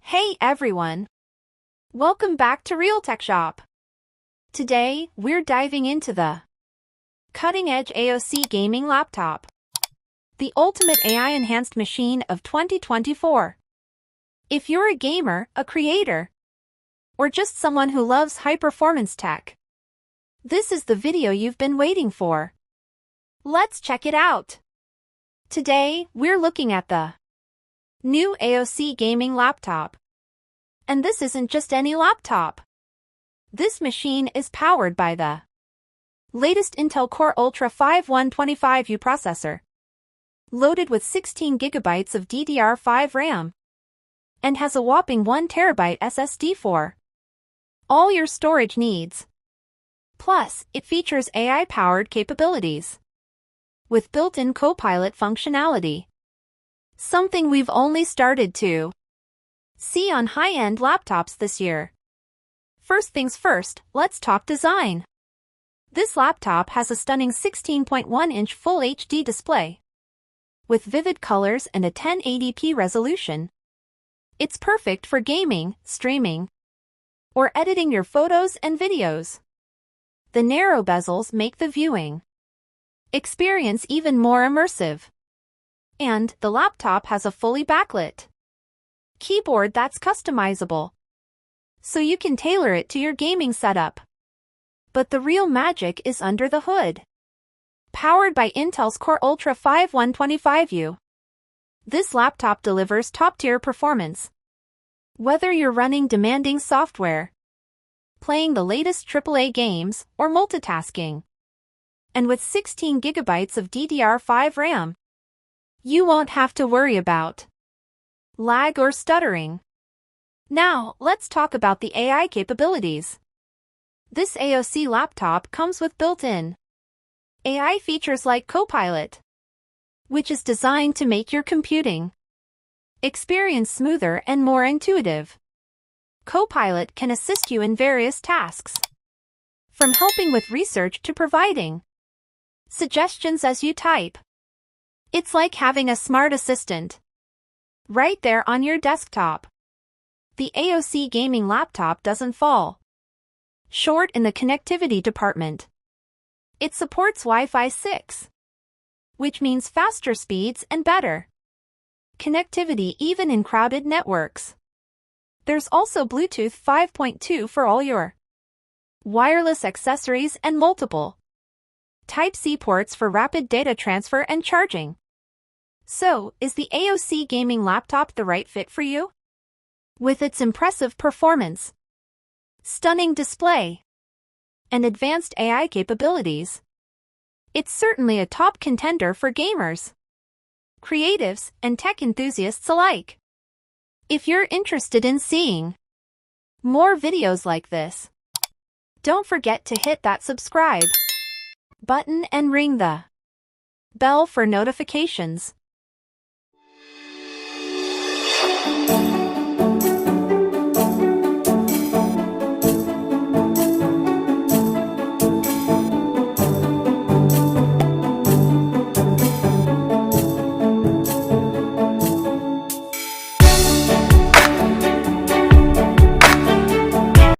Hey everyone! Welcome back to Realtecshop. Today, we're diving into the cutting-edge AOC Gaming Laptop, the ultimate AI-enhanced machine of 2024. If you're a gamer, a creator, or just someone who loves high-performance tech, this is the video you've been waiting for. Let's check it out. Today, we're looking at the new AOC Gaming Laptop. And this isn't just any laptop. This machine is powered by the latest Intel Core Ultra5 125U processor, loaded with 16 GB of DDR5 RAM, and has a whopping 1 TB SSD for all your storage needs. Plus, it features AI-powered capabilities with built-in Copilot functionality, something we've only started to see on high-end laptops this year. First things first, let's talk design. This laptop has a stunning 16.1-inch Full HD display with vivid colors and a 1080p resolution. It's perfect for gaming, streaming, or editing your photos and videos. The narrow bezels make the viewing experience even more immersive. And the laptop has a fully backlit keyboard that's customizable, so you can tailor it to your gaming setup. But the real magic is under the hood. Powered by Intel's Core Ultra5 125U, this laptop delivers top-tier performance. Whether you're running demanding software, playing the latest AAA games, or multitasking. And with 16 GB of DDR5 RAM, you won't have to worry about lag or stuttering. Now, let's talk about the AI capabilities. This AOC laptop comes with built-in AI features like Copilot, which is designed to make your computing experience smoother and more intuitive. Copilot can assist you in various tasks, from helping with research to providing suggestions as you type. It's like having a smart assistant right there on your desktop. The AOC Gaming Laptop doesn't fall short in the connectivity department. It supports Wi-Fi 6, which means faster speeds and better connectivity even in crowded networks. There's also Bluetooth 5.2 for all your wireless accessories and multiple Type-C ports for rapid data transfer and charging. So, is the AOC Gaming Laptop the right fit for you? With its impressive performance, stunning display, and advanced AI capabilities, it's certainly a top contender for gamers, creatives, and tech enthusiasts alike. If you're interested in seeing more videos like this, don't forget to hit that subscribe button and ring the bell for notifications.